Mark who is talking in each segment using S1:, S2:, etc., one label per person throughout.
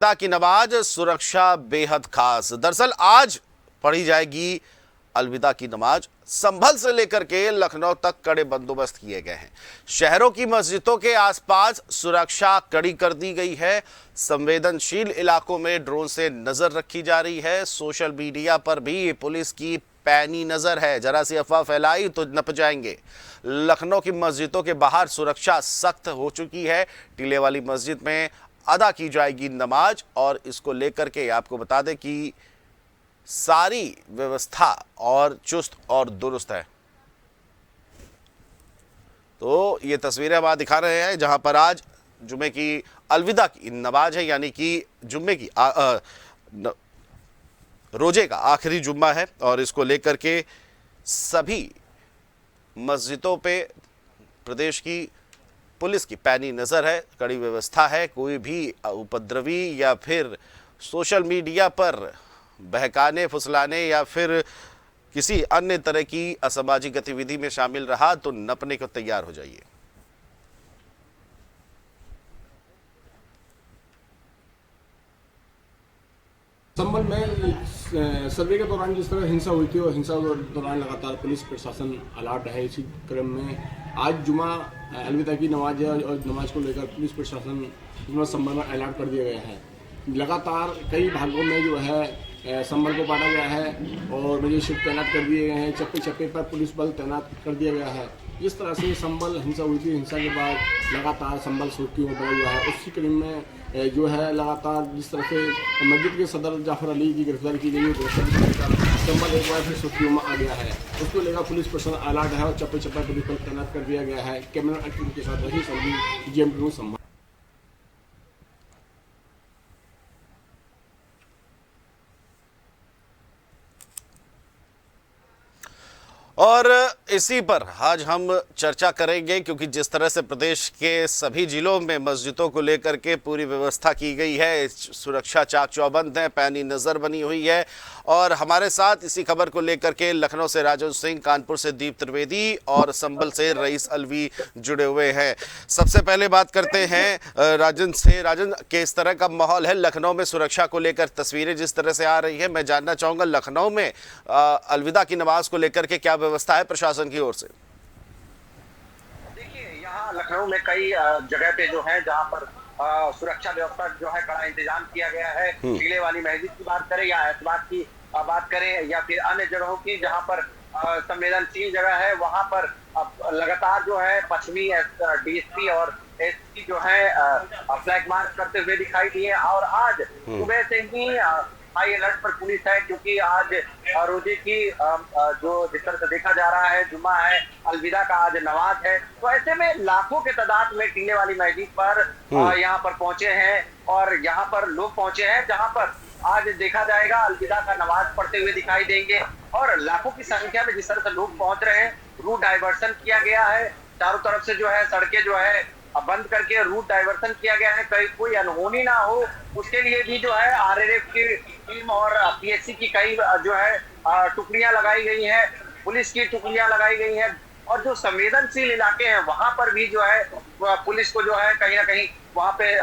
S1: की नमाज सुरक्षा बेहद खास। दरअसल आज पढ़ी जाएगी अलविदा की नमाज। संभल से लेकर के लखनऊ तक कड़े बंदोबस्त किए गए हैं। शहरों की मस्जिदों के आसपास सुरक्षा कड़ी कर दी गई है। संवेदनशील इलाकों में ड्रोन से नजर रखी जा रही है। सोशल मीडिया पर भी पुलिस की पैनी नजर है। जरा सी अफवाह फैलाई तो नप जाएंगे। लखनऊ की मस्जिदों के बाहर सुरक्षा सख्त हो चुकी है। टीले वाली मस्जिद में अदा की जाएगी नमाज और इसको लेकर के आपको बता दें कि सारी व्यवस्था और चुस्त और दुरुस्त है। तो ये तस्वीरें हम आज दिखा रहे हैं जहां पर आज जुमे की अलविदा की नमाज है, यानी कि जुम्मे की रोजे का आखिरी जुम्मा है और इसको लेकर के सभी मस्जिदों पे प्रदेश की पुलिस की पैनी नज़र है। कड़ी व्यवस्था है। कोई भी उपद्रवी या फिर सोशल मीडिया पर बहकाने फुसलाने या फिर किसी अन्य तरह की असामाजिक गतिविधि में शामिल रहा तो नपने को तैयार हो जाइए।
S2: संभल में सर्वे के दौरान जिस तरह हिंसा हुई थी और हिंसा के दौरान लगातार पुलिस प्रशासन अलर्ट है। इसी क्रम में आज जुमा अलविदा की नमाज है और नमाज को लेकर पुलिस प्रशासन संभल में अलर्ट कर दिया गया है। लगातार कई भागों में जो है संभल को बांटा गया है और मजिस्ट्रेट तैनात कर दिए गए हैं। चप्पे चप्पे पर पुलिस बल तैनात कर दिया गया है। जिस तरह से संभल हिंसा हुई थी, हिंसा के बाद लगातार संभल सुर्खियों में बना हुआ है। उसी क्रम में जो है लगातार जिस तरह से मस्जिद के सदर जाफर अली की गिरफ्तारी की गई है, संभल एक बार फिर सुर्खियों में आ गया है। उसको लेकर पुलिस प्रशासन अलर्ट है और चप्पे चप्पे पुलिस बल तैनात कर दिया गया है। कैमरा टीम के साथ रही संधि GM संभल।
S1: और इसी पर आज हम चर्चा करेंगे क्योंकि जिस तरह से प्रदेश के सभी जिलों में मस्जिदों को लेकर के पूरी व्यवस्था की गई है, सुरक्षा चाक चौबंद है, पैनी नज़र बनी हुई है। और हमारे साथ इसी खबर को लेकर के लखनऊ से राजन सिंह, कानपुर से दीप त्रिवेदी और संभल से रईस अलवी जुड़े हुए हैं। सबसे पहले बात करते हैं राजन से। राजन, किस तरह का माहौल है लखनऊ में सुरक्षा को लेकर? तस्वीरें जिस तरह से आ रही है, मैं जानना चाहूँगा लखनऊ में अलविदा की नमाज को लेकर के क्या व्यवस्था है प्रशासन की ओर से?
S3: देखिए, यहाँ लखनऊ में कई जगह पे जो है जहाँ पर सुरक्षा व्यवस्था जो है कड़ा इंतजाम किया गया है। टीले वाली मस्जिद की बात करें या ऐतबार की बात करें या फिर अन्य जगहों की जहाँ पर संवेदनशील जगह है, वहां पर लगातार जो है पश्चिमी DSP और SP जो है फ्लैग मार्च करते हुए दिखाई दिए। और आज सुबह से ही हाई अलर्ट पर पुलिस है क्योंकि आज रोजे की जो जिस तरह से देखा जा रहा है जुम्मा है, अलविदा का आज नमाज है। तो ऐसे में लाखों के तादाद में टीले वाली मस्जिद पर यहाँ पर पहुंचे हैं और यहाँ पर लोग पहुंचे हैं जहाँ पर आज देखा जाएगा अलविदा का नमाज पढ़ते हुए दिखाई देंगे। और लाखों की संख्या में जिस तरह से लोग पहुंच रहे हैं, रूट डाइवर्सन किया गया है। चारों तरफ से जो है सड़कें जो है बंद करके रूट डाइवर्सन किया गया है, कहीं कोई अनहोनी ना हो उसके लिए भी जो है RRF की टीम और PSC की कई जो है टुकड़ियां लगाई गई हैं, पुलिस की टुकड़ियां लगाई गई हैं। और जो संवेदनशील इलाके हैं वहां पर भी जो है पुलिस को जो है कहीं ना कहीं वहां पे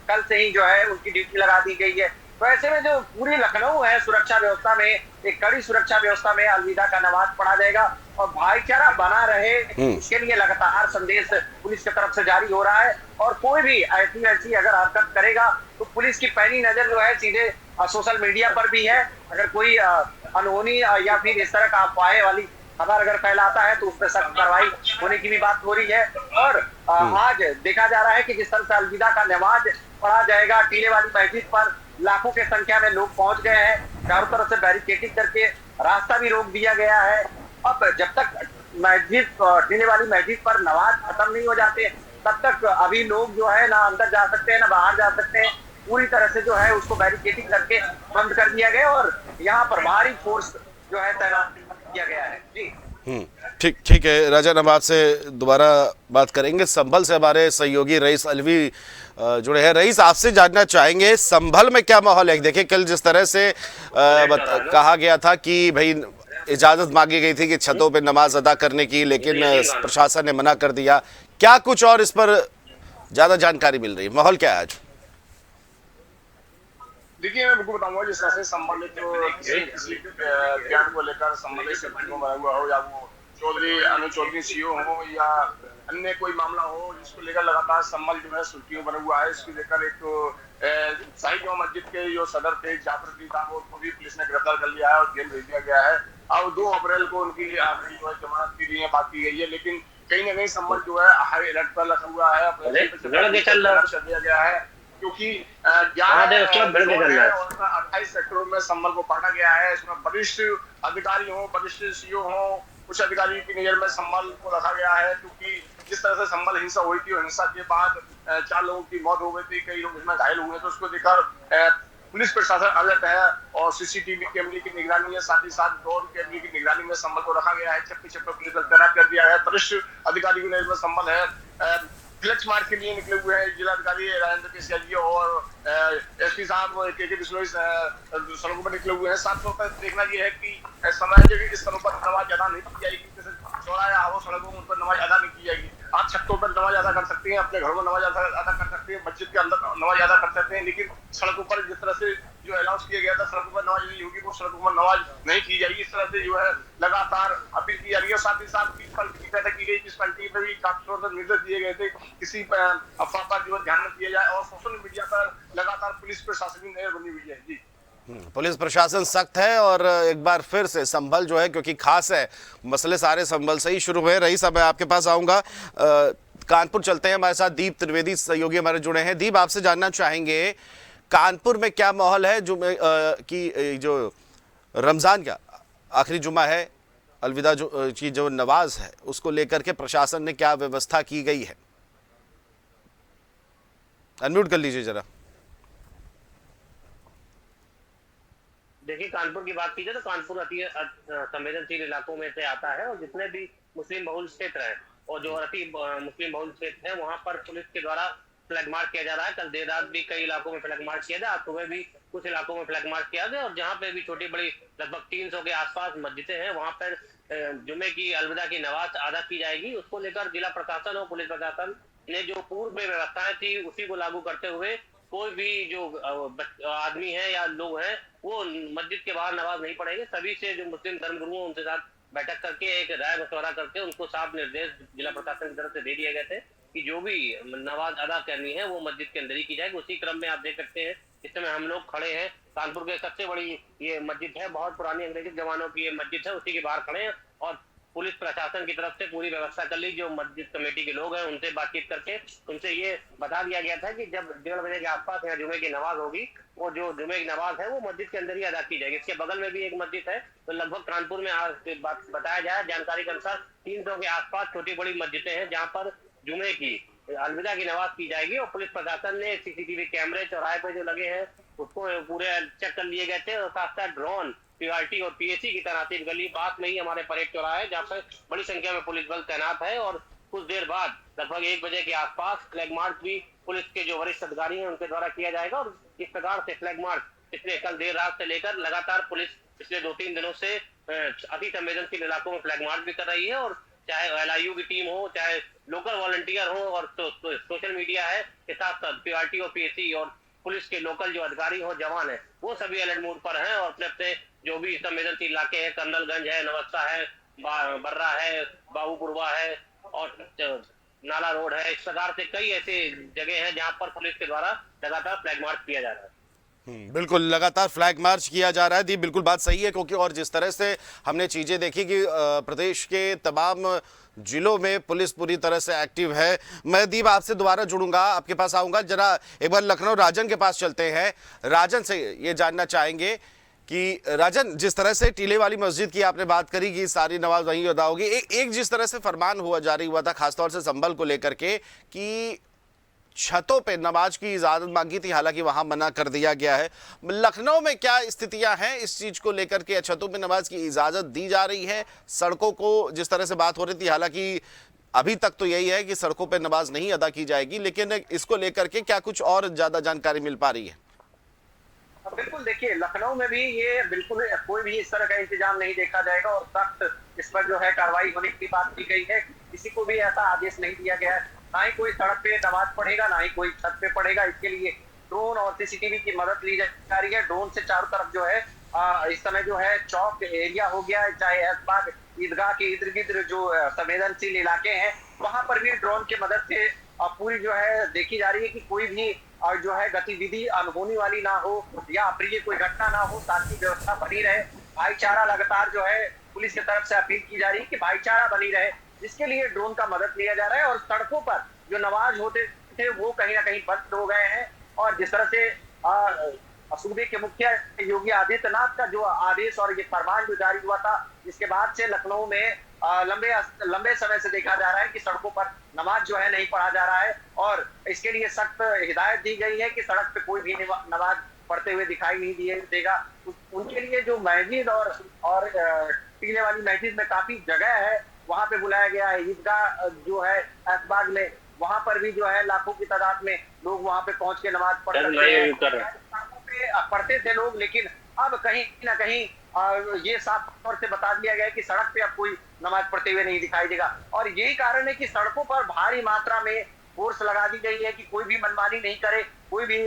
S3: कल से ही जो है उनकी ड्यूटी लगा दी गई है। तो ऐसे में जो पूरी लखनऊ है सुरक्षा व्यवस्था में, एक कड़ी सुरक्षा व्यवस्था में अलविदा का नमाज पढ़ा जाएगा और भाईचारा बना रहे इसके लिए लगातार संदेश पुलिस की तरफ से जारी हो रहा है। और कोई भी ऐसी अगर हरकत करेगा तो पुलिस की पैनी नजर जो है सीधे सोशल मीडिया पर भी है। अगर कोई अनहोनी या फिर इस तरह का अफवाहें वाली खबर अगर फैलाता है तो उस पर सख्त कार्रवाई होने की भी बात हो रही है। और आज देखा जा रहा है कि जिस तरह से अलविदा का नमाज पढ़ा जाएगा, टीले वाली मस्जिद पर लाखों की संख्या में लोग पहुंच गए हैं। चारों तरफ से बैरिकेडिंग करके रास्ता भी रोक दिया गया है। अब जब तक मस्जिद टीले वाली मस्जिद पर नमाज खत्म नहीं हो जाते तब तक अभी लोग जो है ना अंदर जा सकते हैं ना बाहर जा सकते हैं। पूरी तरह से जो है उसको बैरिकेडिंग करके बंद कर दिया गया और यहाँ पर भारी फोर्स जो है तैनात किया गया है। जी
S1: ठीक है राजन, हम आपसे दोबारा बात करेंगे। संभल से हमारे सहयोगी रईस अलवी जुड़े हैं। रईस, आपसे जानना चाहेंगे संभल में क्या माहौल है? देखिए कल जिस तरह से कहा गया था कि भाई इजाजत मांगी गई थी कि छतों पे नमाज अदा करने की, लेकिन प्रशासन ने मना कर दिया। क्या कुछ और इस पर ज्यादा जानकारी मिल रही है? माहौल क्या है आज?
S4: देखिए, मैं बिल्कुल बताऊंगा, जिस तरह से संबंधित जो किसी ज्ञान को लेकर संबंधित व्यक्तियों बना हुआ हो, या वो चौधरी अनु चौधरी सीओ हो या अन्य कोई मामला हो, जिसको लेकर लगातार संबल जो है सुर्खियों बना हुआ है। इसको लेकर एक शाही जुमा मस्जिद के जो सदर थे जाफर अली साहब, उनको भी पुलिस ने गिरफ्तार कर लिया है और जेल भेज दिया गया है। अब 2 अप्रैल को उनकी आखिरी जो है जमानत की लिए बात की गई है, लेकिन कहीं ना कहीं संबल जो है हाई अलर्ट पर रखा हुआ है, चल दिया गया है, क्योंकि 28 सेक्टरों में संबल को काटा गया है। इसमें वरिष्ठ अधिकारी हो, वरिष्ठ सीओ हो, कुछ अधिकारियों की नजर में संबल को रखा गया है, क्योंकि जिस तरह से संबल हिंसा हुई थी और हिंसा के बाद 4 लोगों की मौत हो गई थी, कई लोग इसमें घायल हुए, तो उसको देखकर पुलिस प्रशासन अलर्ट है और सीसीटीवी कैमरे की निगरानी है, साथ ही साथ ड्रोन कैमरे की निगरानी में संबल को रखा गया है। चप्पे चप्पे पुलिस बल तैनात कर दिया है। वरिष्ठ अधिकारी की नजर में संबल है। फ्लैक्स मार्च के लिए निकले हुए हैं जिलाधिकारी राजेंद्र केसरिया और एसपी साहब के बिश्नोई सड़कों पर निकले हुए हैं। साथ में देखना यह है कि समाज के इस तरह पर नमाज अदा नहीं की जाएगी, जैसे चौराहे आवो सड़कों उन पर नमाज अदा नहीं की जाएगी। आप छतों पर नमाज अदा कर सकते हैं, अपने घरों में नमाज अदा कर सकते हैं, मस्जिद के अंदर नमाज अदा कर सकते हैं, लेकिन सड़कों पर जिस तरह से जो अनाउंस किया गया था सड़कों पर नमाज नहीं होगी, वो सड़कों पर नमाज नहीं की जाएगी। इस तरह से जो है लगातार अपील की जा रही है। साथ ही साथ 20 पार्टी की बैठक की गई, जिस पार्टी में भी काफी तौर पर निर्देश दिए गए थे किसी अफवाह पर जो ध्यान न दिया जाए, और सोशल मीडिया पर लगातार पुलिस प्रशासन की नजर बनी हुई है। जी,
S1: पुलिस प्रशासन सख्त है और एक बार फिर से संभल जो है, क्योंकि खास है मसले सारे संभल से ही शुरू हुए। रईस, मैं आपके पास आऊंगा, कानपुर चलते हैं। हमारे साथ दीप त्रिवेदी सहयोगी हमारे जुड़े हैं। दीप, आपसे जानना चाहेंगे कानपुर में क्या माहौल है जो रमजान का आखिरी जुमा है, अलविदा की जो नमाज है, उसको लेकर के प्रशासन ने क्या व्यवस्था की गई है? अनम्यूट कर लीजिए जरा।
S5: देखिए, कानपुर की बात की जाए तो कानपुर अति संवेदनशील इलाकों में से आता है, और जितने भी मुस्लिम बहुल क्षेत्र हैं और जो अति मुस्लिम बहुल क्षेत्र है, वहां पर पुलिस के द्वारा फ्लैग मार्च किया जा रहा है। कल देर रात भी कई इलाकों में फ्लैग मार्च किया गया, आज सुबह भी कुछ इलाकों में फ्लैग मार्च किया गया, और जहाँ पे भी छोटी बड़ी लगभग 300 के आसपास मस्जिदें हैं, वहां पर जुमे की अलविदा की नमाज अदा की जाएगी। उसको लेकर जिला प्रशासन और पुलिस प्रशासन ने जो पूर्व में व्यवस्थाएं थी उसी को लागू करते हुए कोई भी जो आदमी है या लोग हैं वो मस्जिद के बाहर नमाज नहीं पढ़ेंगे। सभी से जो मुस्लिम धर्मगुरु हैं उनके साथ बैठक करके एक राय मशवरा करके उनको साफ निर्देश जिला प्रशासन की तरफ से दे दिए गए थे कि जो भी नमाज अदा करनी है वो मस्जिद के अंदर ही की जाएगी। उसी क्रम में आप देख सकते हैं इस समय हम लोग खड़े हैं, कानपुर के सबसे बड़ी ये मस्जिद है, बहुत पुरानी अंग्रेजी जमानों की ये मस्जिद है, उसी के बाहर खड़े हैं, और पुलिस प्रशासन की तरफ से पूरी व्यवस्था कर ली। जो मस्जिद कमेटी के लोग हैं उनसे बातचीत करके उनसे ये बता दिया गया था कि जब 1:30 बजे के आसपास यहाँ जुमे की नमाज होगी, वो जो जुमे की नमाज है वो मस्जिद के अंदर ही अदा की जाएगी। इसके बगल में भी एक मस्जिद है, तो लगभग कानपुर में आज बताया जाए जानकारी के अनुसार 300 के आसपास छोटी बड़ी मस्जिदें हैं जहाँ पर जुमे की अलविदा की नमाज की जाएगी। और पुलिस प्रशासन ने सीसीटीवी कैमरे चौराहे पे जो लगे हैं उसको पूरे चेक कर लिए गए थे, और साथ साथ ड्रोन, पीआरटी और पीएसी की तैनाती गली बात में ही हमारे परेड चौराहा है जहाँ पर बड़ी संख्या में पुलिस बल तैनात है। और कुछ देर बाद लगभग 1 बजे के आसपास फ्लैग मार्च भी पुलिस के जो वरिष्ठ अधिकारी हैं उनके द्वारा किया जाएगा। और इस प्रकार से फ्लैग मार्च पिछले कल देर रात से लेकर लगातार पुलिस पिछले 2-3 दिनों से अति संवेदनशील इलाकों में फ्लैग मार्च भी कर रही है। और चाहे एलआईयू की टीम हो, चाहे लोकल वॉलंटियर हो, और सोशल मीडिया है के साथ साथ पीआरटी और पीएसी और पुलिस के लोकल जो अधिकारी हो, जवान है, वो सभी अलर्ट मोड पर हैं। और अपने अपने जो भी संवेदनशील इलाके हैं, कर्नलगंज है, नवस्ता है, बर्रा है, बाबूपुरवा है और नाला रोड है, इस प्रकार से कई ऐसे जगह हैं जहां पर पुलिस के द्वारा लगातार फ्लैग मार्च किया जा रहा है।
S1: बिल्कुल, लगातार फ्लैग मार्च किया जा रहा है। दी, बिल्कुल बात सही है, क्योंकि और जिस तरह से हमने चीज़ें देखी कि प्रदेश के तमाम जिलों में पुलिस पूरी तरह से एक्टिव है। मैं दीप आपसे दोबारा जुड़ूंगा, आपके पास आऊंगा। जरा एक बार लखनऊ राजन के पास चलते हैं। राजन से ये जानना चाहेंगे कि राजन, जिस तरह से टीले वाली मस्जिद की आपने बात करी कि सारी नमाज वहीं अदा होगी, एक जिस तरह से फरमान हुआ जारी हुआ था खासतौर से संभल को लेकर के कि छतों पे नमाज की इजाज़त मांगी थी, हालांकि वहां मना कर दिया गया है। लखनऊ में क्या स्थितियां हैं इस चीज़ को लेकर के? छतों पे नमाज की इजाज़त दी जा रही है? सड़कों को जिस तरह से बात हो रही थी, हालांकि अभी तक तो यही है कि सड़कों पे नमाज नहीं अदा की जाएगी, लेकिन इसको लेकर के क्या कुछ और ज़्यादा जानकारी मिल पा रही है?
S3: बिल्कुल, देखिए लखनऊ में भी ये बिल्कुल कोई भी इस तरह का इंतजाम नहीं देखा जाएगा, और सख्त इस पर जो है कार्रवाई होने की बात की गई है। किसी को भी ऐसा आदेश नहीं दिया गया है, ना ही कोई सड़क पे नमाज पढ़ेगा, ना ही कोई छत पे पढ़ेगा। इसके लिए ड्रोन और सीसीटीवी की मदद ली जा रही है। ड्रोन से चारों तरफ जो है इस समय जो है चौक एरिया हो गया है, चाहे ऐशबाग ईदगाह के इर्द गिर्द जो संवेदनशील इलाके हैं वहां पर भी ड्रोन की मदद से पूरी जो है देखी जा रही है कि कोई भी जो है गतिविधि अनहोनी वाली ना हो या अप्रिय कोई घटना ना हो, शांति व्यवस्था बनी रहे। भाईचारा लगातार जो है पुलिस की तरफ से अपील की जा रही है कि भाईचारा बनी रहे, जिसके लिए ड्रोन का मदद लिया जा रहा है। और सड़कों पर जो नमाज होते थे वो कहीं ना कहीं बंद हो गए हैं। और जिस तरह से सूबे के मुखिया योगी आदित्यनाथ का जो आदेश और ये फरमान जो जारी हुआ था, जिसके बाद से लखनऊ में लंबे समय से देखा जा रहा है कि सड़कों पर नमाज जो है नहीं पढ़ा जा रहा है। और इसके लिए सख्त हिदायत दी गई है कि सड़क पे कोई भी नमाज पढ़ते हुए दिखाई नहीं देगा। उनके लिए जो मस्जिद और टीले वाली मस्जिद में काफी जगह है, वहां पे बुलाया गया है। ईदगाह जो है ऐशबाग में, वहां पर भी जो है लाखों की तादाद में लोग वहां पे पहुंच के नमाज पढ़ते थे लोग। लेकिन अब कहीं ना कहीं ये साफ तौर से बता दिया गया है कि सड़क पे अब कोई नमाज पढ़ते हुए नहीं दिखाई देगा। और यही कारण है कि सड़कों पर भारी मात्रा में फोर्स लगा दी गई है कि कोई भी मनमानी नहीं करे, कोई भी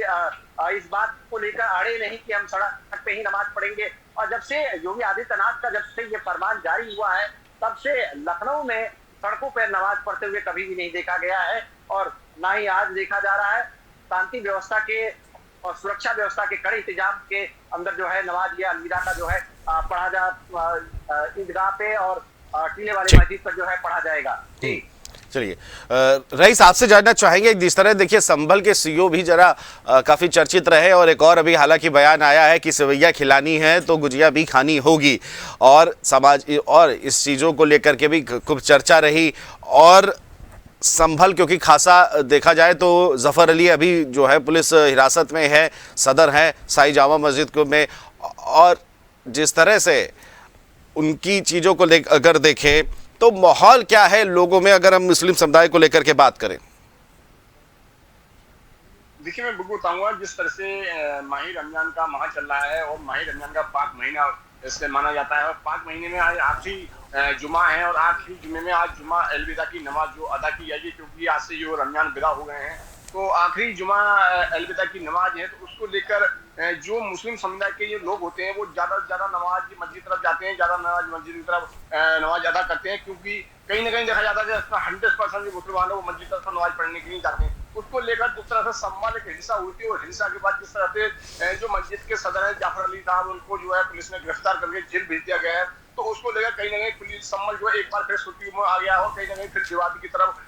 S3: इस बात को लेकर अड़े नहीं कि हम सड़क पे ही नमाज पढ़ेंगे। और जब से योगी आदित्यनाथ का जब से ये फरमान जारी हुआ है, तब से लखनऊ में सड़कों पर नमाज पढ़ते हुए कभी भी नहीं देखा गया है और ना ही आज देखा जा रहा है। शांति व्यवस्था के और सुरक्षा व्यवस्था के कड़े इंतजाम के अंदर जो है नमाज या अलविदा का जो है पढ़ा जा ईदगाह पे और टीले वाली मस्जिद पर जो है पढ़ा जाएगा।
S1: चलिए रईस, आपसे जानना चाहेंगे जिस तरह देखिए संभल के सीओ भी जरा काफी चर्चित रहे और एक और अभी हालांकि बयान आया है कि सेवैया खिलानी है तो गुजिया भी खानी होगी और समाज और इस चीजों को लेकर के भी खूब चर्चा रही। और संभल क्योंकि खासा देखा जाए तो जफर अली अभी जो है पुलिस हिरासत में है, सदर है साई जामा मस्जिद को में, और जिस तरह से उनकी चीज़ों को अगर देखें तो माहौल क्या है लोगों में, अगर हम मुस्लिम समुदाय को लेकर के बात करें?
S4: देखिए, मैं बिल्कुल बताऊंगा जिस तरह से माही रमजान का माह चल रहा है और माही रमजान का पाक महीना इससे माना जाता है और पाक महीने में आज आखिरी जुमा है और आखिरी जुमे में आज जुमा अलविदा की नमाज जो अदा की जाएगी, क्योंकि आज से जो रमजान विदा हो गए हैं तो आखिरी जुमा अलविदा की नमाज है। तो उसको लेकर जो मुस्लिम समुदाय के ये लोग होते हैं वो ज्यादा से ज्यादा नमाज की मस्जिद तरफ जाते हैं, ज्यादा नमाज मस्जिद की तरफ नमाज अदा करते हैं, क्योंकि कहीं ना कहीं देखा जाता है कि 100% जो मुसलमान है वो मस्जिद तरफ नमाज पढ़ने के लिए जाते हैं। उसको लेकर जिस तरह से संभल एक हिंसा हुई थी और हिंसा के बाद जिस तरह से जो मस्जिद के सदर है जाफर अली साहब, उनको जो है पुलिस ने गिरफ्तार करके जेल भेज दिया गया है। तो उसको लेकर कहीं ना कहीं पुलिस संभल जो है एक बार फिर सुर्खियों में आ गया और कहीं ना कहीं फिर विवाद की तरफ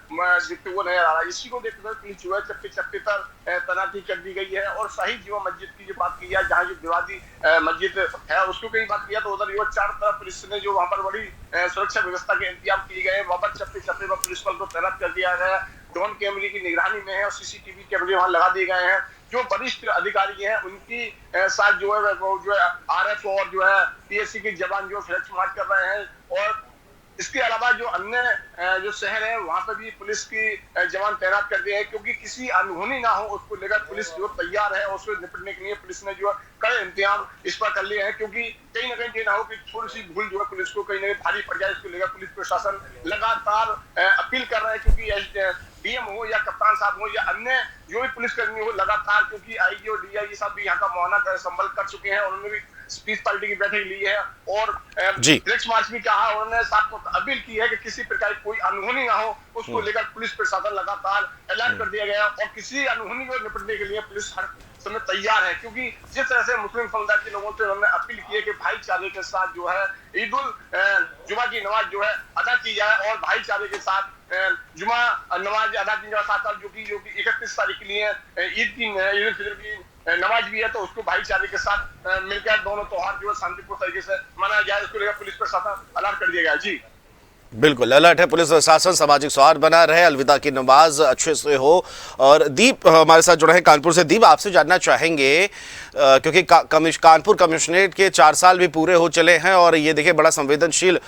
S4: दिखते हुए नजर आ रहा है। इसी को देखते हुए पुलिस जो है चप्पे चप्पे पर तैनाती कर दी गई है। और शाही जीवा मस्जिद की जो बात की है, जहाँ जो विवादी मस्जिद है उसको कहीं बात किया तो उधर जो चारों तरफ पुलिस ने जो वहाँ पर बड़ी सुरक्षा व्यवस्था के इंतजाम किए गए, वहाँ पर चप्पे चप्पे पर पुलिस बल को तैनात कर दिया गया है, ड्रोन कैमरे की निगरानी में है और सीसीटीवी कैमरे वहाँ लगा दिए गए हैं। जो वरिष्ठ अधिकारी हैं उनकी साथ जो है वो जो है आरएफ और जो है पीएससी के जवान जो फ्लैग मार्च कर रहे हैं। और इसके अलावा जो अन्य जो शहर है वहां पर भी पुलिस की जवान तैनात कर दिए हैं, क्योंकि किसी अनहोनी ना हो उसको लेकर पुलिस जो तैयार है और उससे निपटने के लिए पुलिस ने जो कड़े इंतजाम इस पर कर लिए हैं, क्योंकि कहीं ना कहीं ये ना हो कि थोड़ी सी भूल जो है पुलिस को कहीं ना कहीं भारी पड़ जाए। इसको लेकर पुलिस प्रशासन लगातार अपील कर रहा है, क्योंकि डीएम हो या कप्तान साहब हो या अन्य जो भी पुलिसकर्मी हो लगातार, क्योंकि आईजी और डीआईजी साहब भी यहाँ का मुआयना संभल कर चुके हैं और उन्होंने भी पीस पार्टी की बैठक ली है और फ्लैक्स मार्च भी कहा, उन्होंने साहब को अपील की है कि किसी प्रकार की कोई अनहोनी ना हो, उसको लेकर पुलिस प्रशासन लगातार ऐलान कर दिया गया और किसी अनहोनी को निपटने के लिए पुलिस हर समय तैयार है। क्योंकि जिस तरह से मुस्लिम समुदाय के लोगों से उन्होंने अपील की है कि भाईचारे के साथ जो है ईद उल जुमा की नमाज जो है अदा की जाए और भाईचारे के साथ जुमा नमाज अदा की जाए, साथ जो कि 31 तारीख के लिए ईद उल फितर की नमाज भी है, तो उसको भाईचारे के साथ मिलकर दोनों त्योहार जो है शांतिपूर्ण तरीके से मनाया जाए, उसको लेकर पुलिस प्रशासन अलर्ट कर दिया गया। जी
S1: बिल्कुल अलर्ट है पुलिस प्रशासन, सामाजिक सौहार्द बना रहे, अलविदा की नमाज अच्छे से हो। और दीप हमारे साथ जुड़े हैं कानपुर से। दीप, आपसे जानना चाहेंगे क्योंकि कानपुर कमिश्नरेट के 4 साल भी पूरे हो चले हैं और ये देखिए बड़ा संवेदनशील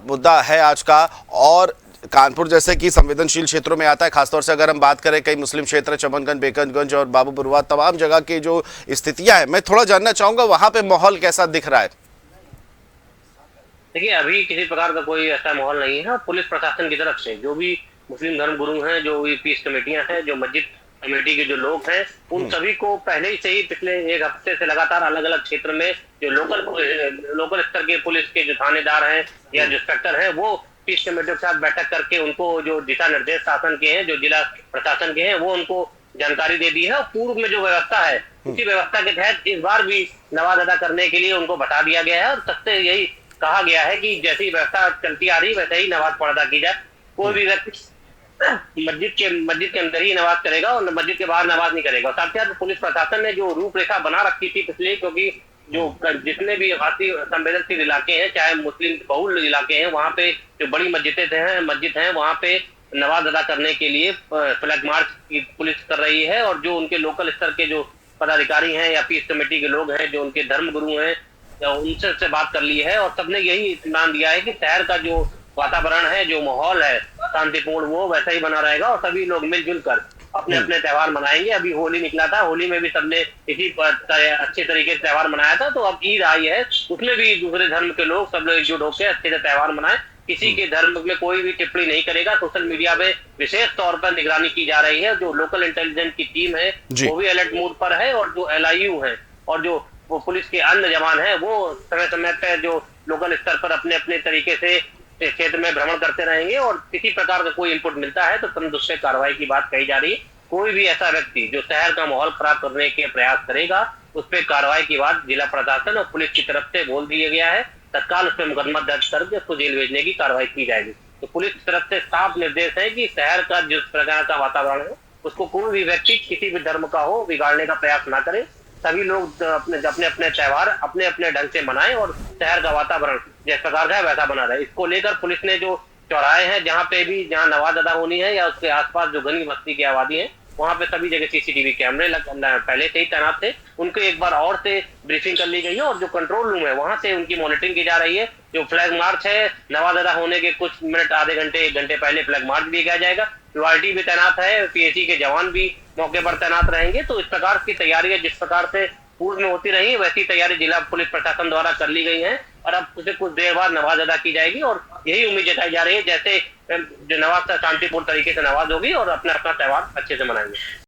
S1: मुद्दा है आज का, और कानपुर जैसे कि संवेदनशील क्षेत्रों में आता है, खासतौर से अगर हम बात करें कई मुस्लिम क्षेत्र चमनगंज, बेकनगंज और बाबूपुरवा, तमाम जगह की जो स्थितियां हैं, मैं थोड़ा जानना चाहूंगा वहां पे माहौल कैसा दिख रहा है?
S5: देखिए, अभी किसी प्रकार का कोई ऐसा माहौल नहीं है। पुलिस प्रशासन की तरफ से जो भी मुस्लिम धर्म गुरु हैं, जो भी पीस कमेटियां हैं, जो मस्जिद कमेटी के जो लोग हैं उन सभी को पहले ही से ही पिछले एक हफ्ते से लगातार अलग अलग क्षेत्र में जो लोकल स्तर के पुलिस के जो थानेदार हैं या जो इंस्पेक्टर हैं वो पीस कमेटी के साथ बैठक करके उनको जो दिशा निर्देश शासन के हैं, जो जिला प्रशासन के हैं, वो उनको जानकारी दे दी है। और पूर्व में जो व्यवस्था है उसी व्यवस्था के तहत इस बार भी नमाज अदा करने के लिए उनको बता दिया गया है और सबसे यही कहा गया है कि जैसी व्यवस्था चलती आ रही वैसे ही नमाज अदा की जाए। कोई भी व्यक्ति मस्जिद के अंदर ही नमाज करेगा और मस्जिद के बाहर नमाज नहीं करेगा। साथ ही साथ पुलिस प्रशासन ने जो रूपरेखा बना रखी थी पिछले, क्योंकि जो जितने भी अति संवेदनशील इलाके हैं, चाहे मुस्लिम बहुल इलाके हैं, वहाँ पे जो बड़ी मस्जिद हैं वहाँ पे नमाज अदा करने के लिए फ्लैग मार्च की पुलिस कर रही है। और जो उनके लोकल स्तर के जो पदाधिकारी हैं या पीस कमेटी के लोग हैं, जो उनके धर्म गुरु हैं, उनसे बात कर ली है और सबने यही इत्मीनान दिया है कि शहर का जो वातावरण है, जो माहौल है शांतिपूर्ण, वो वैसा ही बना रहेगा और सभी लोग मिलजुल कर अपने अपने त्योहार मनाएंगे। अभी होली निकला था, होली में भी सबने इसी अच्छे तरीके से त्योहार मनाया था। तो अब ईद आई है, उसमें भी दूसरे धर्म के लोग सब लोग एकजुट होकर अच्छे से त्योहार मनाएं। किसी के धर्म में कोई भी टिप्पणी नहीं करेगा। सोशल मीडिया में विशेष तौर पर निगरानी की जा रही है। जो लोकल इंटेलिजेंस की टीम है वो भी अलर्ट मोड पर है और जो LIU है और जो वो पुलिस के अन्य जवान है वो समय समय पर जो लोकल स्तर पर अपने अपने तरीके से क्षेत्र में भ्रमण करते रहेंगे और किसी प्रकार का कोई इनपुट मिलता है तो तुरंत उस पर कार्रवाई की बात कही जा रही है। कोई भी ऐसा व्यक्ति जो शहर का माहौल खराब करने के प्रयास करेगा उस पर कार्रवाई की बात जिला प्रशासन और पुलिस की तरफ से बोल दिया गया है। तत्काल उस पर मुकदमा दर्ज करके उसको जेल भेजने की कार्रवाई की जाएगी। तो पुलिस की तरफ से साफ निर्देश है कि शहर का जिस प्रकार का वातावरण है उसको कोई भी व्यक्ति किसी भी धर्म का हो बिगाड़ने का प्रयास ना करे। सभी लोग अपने अपने त्योहार अपने अपने ढंग से मनाएं और शहर का वातावरण जिस प्रकार का है वैसा बना रहे। इसको लेकर पुलिस ने जो चौराहे हैं जहाँ नमाज अदा होनी है या उसके आसपास जो घनी बस्ती की आबादी है वहाँ पे सभी जगह CCTV कैमरे पहले से ही तैनात थे। उनको एक बार और से ब्रीफिंग कर ली गई है और जो कंट्रोल रूम है वहाँ से उनकी मॉनिटरिंग की जा रही है। जो फ्लैग मार्च है नमाज अदा होने के कुछ मिनट आधे घंटे 1 घंटे पहले फ्लैग मार्च भी किया जाएगा। URT भी तैनात है, PAC के जवान भी मौके पर तैनात रहेंगे। तो इस प्रकार की तैयारियां जिस प्रकार से पूर्व में होती रही वैसी तैयारी जिला पुलिस प्रशासन द्वारा कर ली गई है और अब उसे कुछ देर बाद नमाज अदा की जाएगी और यही उम्मीद जताई जा रही है जैसे जो नमाज शांतिपूर्ण तरीके से नमाज होगी और अपना अपना त्योहार अच्छे से मनाएंगे।